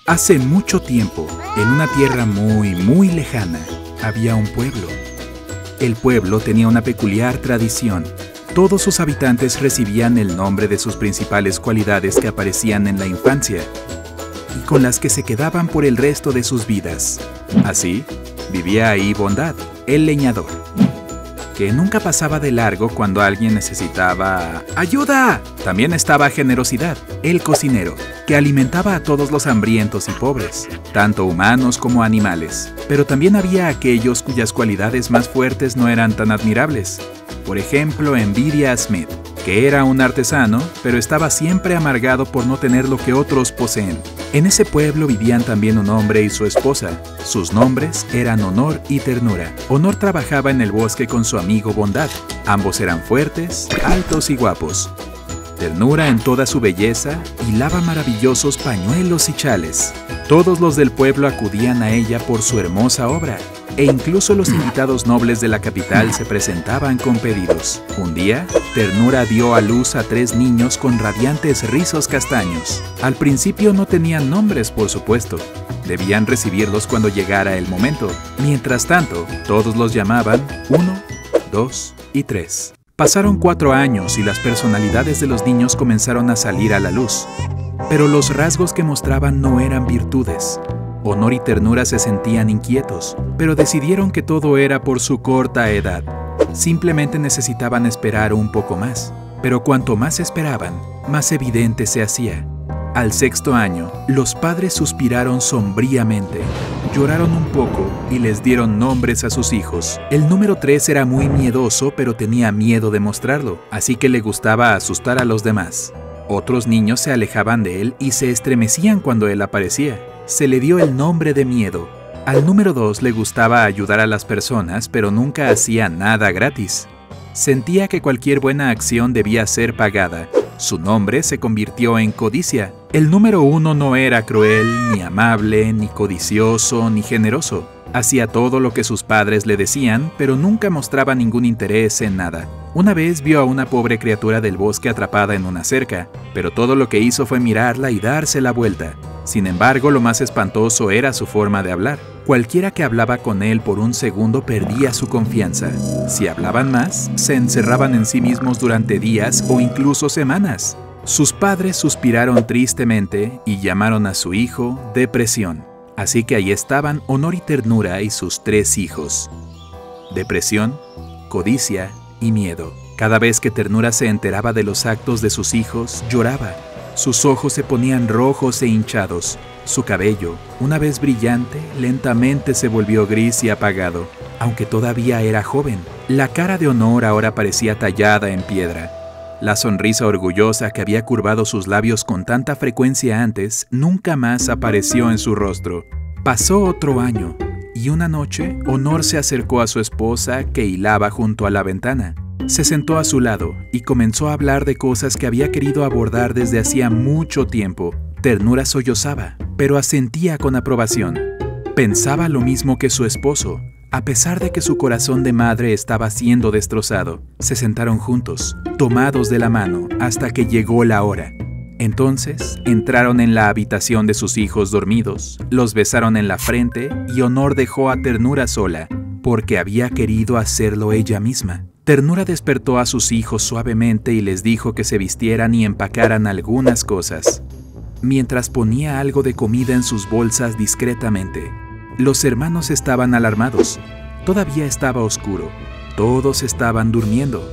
Hace mucho tiempo, en una tierra muy lejana, había un pueblo. El pueblo tenía una peculiar tradición. Todos sus habitantes recibían el nombre de sus principales cualidades que aparecían en la infancia y con las que se quedaban por el resto de sus vidas. Así, vivía ahí Bondad, el leñador, que nunca pasaba de largo cuando alguien necesitaba ¡ayuda! También estaba Generosidad, el cocinero, que alimentaba a todos los hambrientos y pobres, tanto humanos como animales. Pero también había aquellos cuyas cualidades más fuertes no eran tan admirables. Por ejemplo, Envidia Smith, que era un artesano, pero estaba siempre amargado por no tener lo que otros poseen. En ese pueblo vivían también un hombre y su esposa. Sus nombres eran Honor y Ternura. Honor trabajaba en el bosque con su amigo Bondad. Ambos eran fuertes, altos y guapos. Ternura, en toda su belleza, hilaba maravillosos pañuelos y chales. Todos los del pueblo acudían a ella por su hermosa obra, e incluso los invitados nobles de la capital se presentaban con pedidos. Un día, Ternura dio a luz a 3 niños con radiantes rizos castaños. Al principio no tenían nombres, por supuesto. Debían recibirlos cuando llegara el momento. Mientras tanto, todos los llamaban 1, 2 y 3. Pasaron 4 años y las personalidades de los niños comenzaron a salir a la luz. Pero los rasgos que mostraban no eran virtudes. Honor y Ternura se sentían inquietos, pero decidieron que todo era por su corta edad. Simplemente necesitaban esperar un poco más. Pero cuanto más esperaban, más evidente se hacía. Al 6º año, los padres suspiraron sombríamente, lloraron un poco y les dieron nombres a sus hijos. El número 3 era muy miedoso, pero tenía miedo de mostrarlo, así que le gustaba asustar a los demás. Otros niños se alejaban de él y se estremecían cuando él aparecía. Se le dio el nombre de Miedo. Al número 2 le gustaba ayudar a las personas, pero nunca hacía nada gratis. Sentía que cualquier buena acción debía ser pagada. Su nombre se convirtió en Codicia. El número 1 no era cruel, ni amable, ni codicioso, ni generoso. Hacía todo lo que sus padres le decían, pero nunca mostraba ningún interés en nada. Una vez vio a una pobre criatura del bosque atrapada en una cerca, pero todo lo que hizo fue mirarla y darse la vuelta. Sin embargo, lo más espantoso era su forma de hablar. Cualquiera que hablaba con él por un segundo perdía su confianza. Si hablaban más, se encerraban en sí mismos durante días o incluso semanas. Sus padres suspiraron tristemente y llamaron a su hijo Depresión. Así que ahí estaban Honor y Ternura y sus 3 hijos. Depresión, Codicia y Miedo. Cada vez que Ternura se enteraba de los actos de sus hijos, lloraba. Sus ojos se ponían rojos e hinchados. Su cabello, una vez brillante, lentamente se volvió gris y apagado, aunque todavía era joven. La cara de Honor ahora parecía tallada en piedra. La sonrisa orgullosa que había curvado sus labios con tanta frecuencia antes, nunca más apareció en su rostro. Pasó otro año, y una noche, Honor se acercó a su esposa que hilaba junto a la ventana. Se sentó a su lado y comenzó a hablar de cosas que había querido abordar desde hacía mucho tiempo. Ternura sollozaba, pero asentía con aprobación. Pensaba lo mismo que su esposo, a pesar de que su corazón de madre estaba siendo destrozado. Se sentaron juntos, tomados de la mano, hasta que llegó la hora. Entonces, entraron en la habitación de sus hijos dormidos, los besaron en la frente y Honor dejó a Ternura sola, porque había querido hacerlo ella misma. Ternura despertó a sus hijos suavemente y les dijo que se vistieran y empacaran algunas cosas, mientras ponía algo de comida en sus bolsas discretamente. Los hermanos estaban alarmados. Todavía estaba oscuro. Todos estaban durmiendo.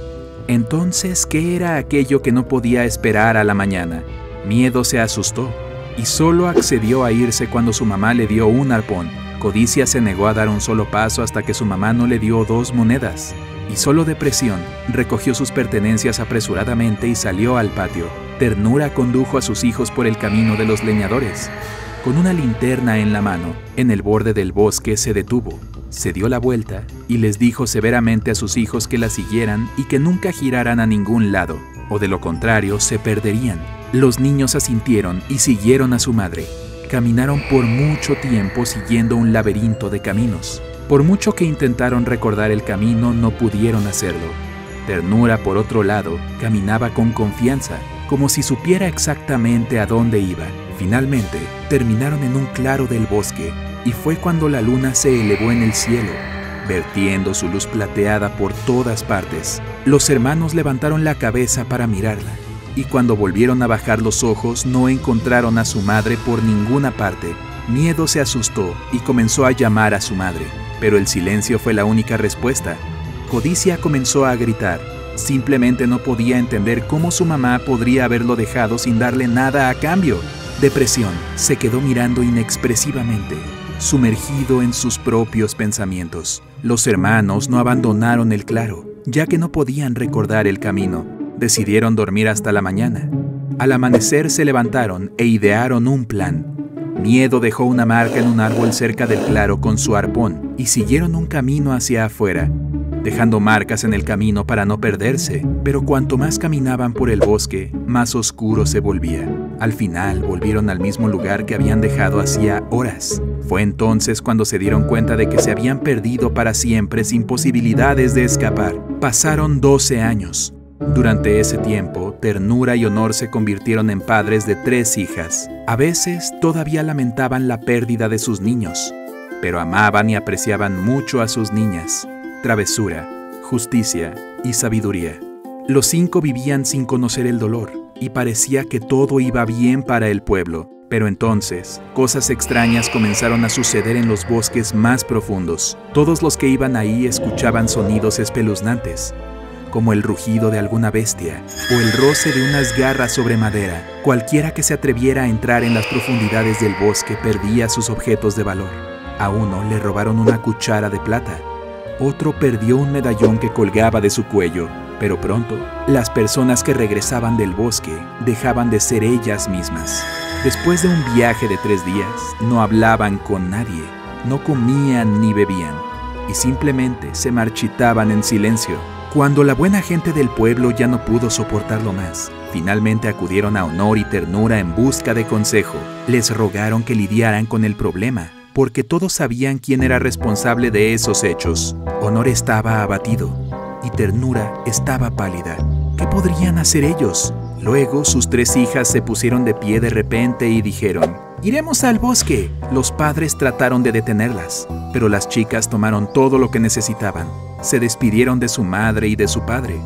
Entonces, ¿qué era aquello que no podía esperar a la mañana? Miedo se asustó y solo accedió a irse cuando su mamá le dio un arpón. Codicia se negó a dar un solo paso hasta que su mamá no le dio 2 monedas. Y solo Depresión recogió sus pertenencias apresuradamente y salió al patio. Ternura condujo a sus hijos por el camino de los leñadores. Con una linterna en la mano, en el borde del bosque se detuvo, se dio la vuelta y les dijo severamente a sus hijos que la siguieran y que nunca giraran a ningún lado, o de lo contrario se perderían. Los niños asintieron y siguieron a su madre. Caminaron por mucho tiempo siguiendo un laberinto de caminos. Por mucho que intentaron recordar el camino, no pudieron hacerlo. Ternura, por otro lado, caminaba con confianza, como si supiera exactamente a dónde iba. Finalmente, terminaron en un claro del bosque, y fue cuando la luna se elevó en el cielo, vertiendo su luz plateada por todas partes. Los hermanos levantaron la cabeza para mirarla, y cuando volvieron a bajar los ojos no encontraron a su madre por ninguna parte. Miedo se asustó y comenzó a llamar a su madre, pero el silencio fue la única respuesta. Codicia comenzó a gritar. Simplemente no podía entender cómo su mamá podría haberlo dejado sin darle nada a cambio. Depresión se quedó mirando inexpresivamente, sumergido en sus propios pensamientos. Los hermanos no abandonaron el claro, ya que no podían recordar el camino. Decidieron dormir hasta la mañana. Al amanecer se levantaron e idearon un plan. Miedo dejó una marca en un árbol cerca del claro con su arpón y siguieron un camino hacia afuera, dejando marcas en el camino para no perderse, pero cuanto más caminaban por el bosque, más oscuro se volvía. Al final volvieron al mismo lugar que habían dejado hacía horas. Fue entonces cuando se dieron cuenta de que se habían perdido para siempre sin posibilidades de escapar. Pasaron 12 años. Durante ese tiempo, Ternura y Honor se convirtieron en padres de 3 hijas. A veces todavía lamentaban la pérdida de sus niños, pero amaban y apreciaban mucho a sus niñas. Travesura, justicia y sabiduría. Los 5 vivían sin conocer el dolor, y parecía que todo iba bien para el pueblo. Pero entonces, cosas extrañas comenzaron a suceder en los bosques más profundos. Todos los que iban ahí escuchaban sonidos espeluznantes, como el rugido de alguna bestia o el roce de unas garras sobre madera. Cualquiera que se atreviera a entrar en las profundidades del bosque perdía sus objetos de valor. A uno le robaron una cuchara de plata. Otro perdió un medallón que colgaba de su cuello. Pero pronto, las personas que regresaban del bosque dejaban de ser ellas mismas. Después de un viaje de 3 días, no hablaban con nadie, no comían ni bebían, y simplemente se marchitaban en silencio. Cuando la buena gente del pueblo ya no pudo soportarlo más, finalmente acudieron a Honor y Ternura en busca de consejo. Les rogaron que lidiaran con el problema, porque todos sabían quién era responsable de esos hechos. Honor estaba abatido y Ternura estaba pálida. ¿Qué podrían hacer ellos? Luego sus 3 hijas se pusieron de pie de repente y dijeron: «¡Iremos al bosque!». Los padres trataron de detenerlas, pero las chicas tomaron todo lo que necesitaban. Se despidieron de su madre y de su padre.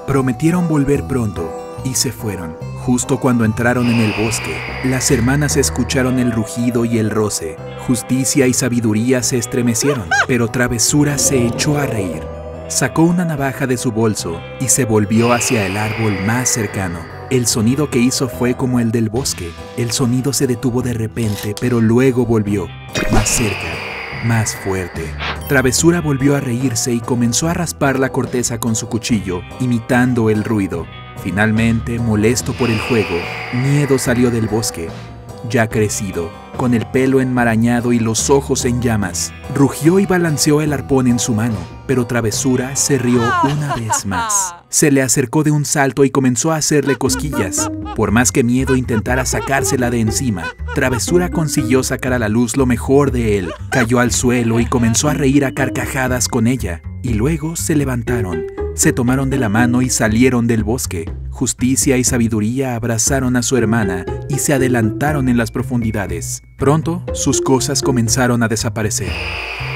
Prometieron volver pronto y se fueron. Justo cuando entraron en el bosque, las hermanas escucharon el rugido y el roce. Justicia y sabiduría se estremecieron, pero Travesura se echó a reír. Sacó una navaja de su bolso y se volvió hacia el árbol más cercano. El sonido que hizo fue como el del bosque. El sonido se detuvo de repente, pero luego volvió, más cerca, más fuerte. Travesura volvió a reírse y comenzó a raspar la corteza con su cuchillo, imitando el ruido. Finalmente, molesto por el juego, Miedo salió del bosque, ya crecido, con el pelo enmarañado y los ojos en llamas. Rugió y balanceó el arpón en su mano, pero Travesura se rió una vez más. Se le acercó de un salto y comenzó a hacerle cosquillas. Por más que Miedo intentara sacársela de encima, Travesura consiguió sacar a la luz lo mejor de él. Cayó al suelo y comenzó a reír a carcajadas con ella. Y luego se levantaron, se tomaron de la mano y salieron del bosque. Justicia y sabiduría abrazaron a su hermana y se adelantaron en las profundidades. Pronto, sus cosas comenzaron a desaparecer.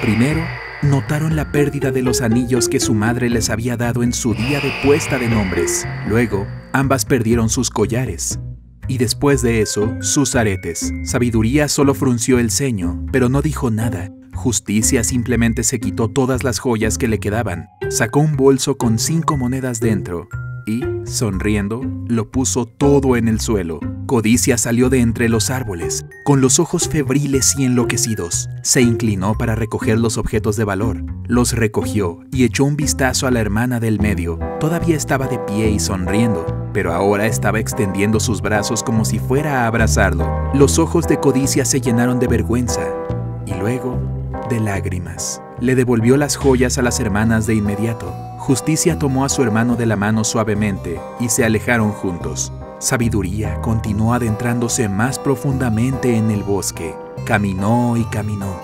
Primero, notaron la pérdida de los anillos que su madre les había dado en su día de puesta de nombres. Luego, ambas perdieron sus collares. Y después de eso, sus aretes. Sabiduría solo frunció el ceño, pero no dijo nada. Justicia simplemente se quitó todas las joyas que le quedaban. Sacó un bolso con 5 monedas dentro y, sonriendo, lo puso todo en el suelo. Codicia salió de entre los árboles, con los ojos febriles y enloquecidos. Se inclinó para recoger los objetos de valor. Los recogió y echó un vistazo a la hermana del medio. Todavía estaba de pie y sonriendo, pero ahora estaba extendiendo sus brazos como si fuera a abrazarlo. Los ojos de Codicia se llenaron de vergüenza y luego de lágrimas. Le devolvió las joyas a las hermanas de inmediato. Justicia tomó a su hermano de la mano suavemente y se alejaron juntos. Sabiduría continuó adentrándose más profundamente en el bosque. Caminó y caminó.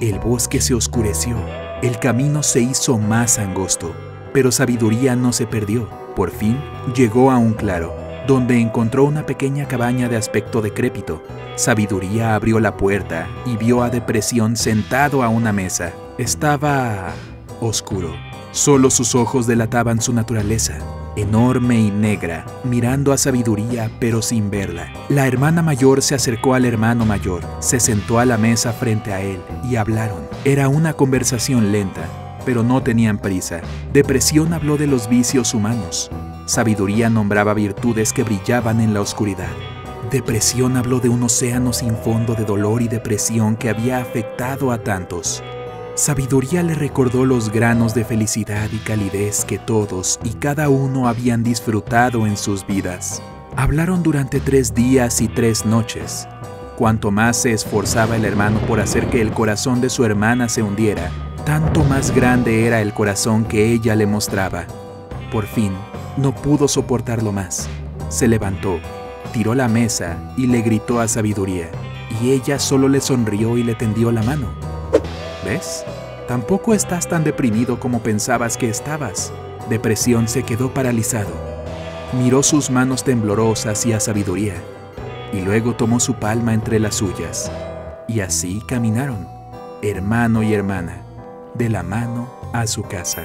El bosque se oscureció. El camino se hizo más angosto. Pero Sabiduría no se perdió. Por fin llegó a un claro. donde encontró una pequeña cabaña de aspecto decrépito. Sabiduría abrió la puerta y vio a Depresión sentado a una mesa. Estaba oscuro. Solo sus ojos delataban su naturaleza, enorme y negra, mirando a Sabiduría pero sin verla. La hermana mayor se acercó al hermano mayor, se sentó a la mesa frente a él y hablaron. Era una conversación lenta, pero no tenían prisa. Depresión habló de los vicios humanos. Sabiduría nombraba virtudes que brillaban en la oscuridad. Depresión habló de un océano sin fondo de dolor y depresión que había afectado a tantos. Sabiduría le recordó los granos de felicidad y calidez que todos y cada uno habían disfrutado en sus vidas. Hablaron durante 3 días y 3 noches. Cuanto más se esforzaba el hermano por hacer que el corazón de su hermana se hundiera, tanto más grande era el corazón que ella le mostraba. Por fin, no pudo soportarlo más. Se levantó, tiró la mesa y le gritó a Sabiduría, y ella solo le sonrió y le tendió la mano. ¿Ves? Tampoco estás tan deprimido como pensabas que estabas. Depresión se quedó paralizado. Miró sus manos temblorosas y a Sabiduría, y luego tomó su palma entre las suyas. Y así caminaron, hermano y hermana, de la mano a su casa.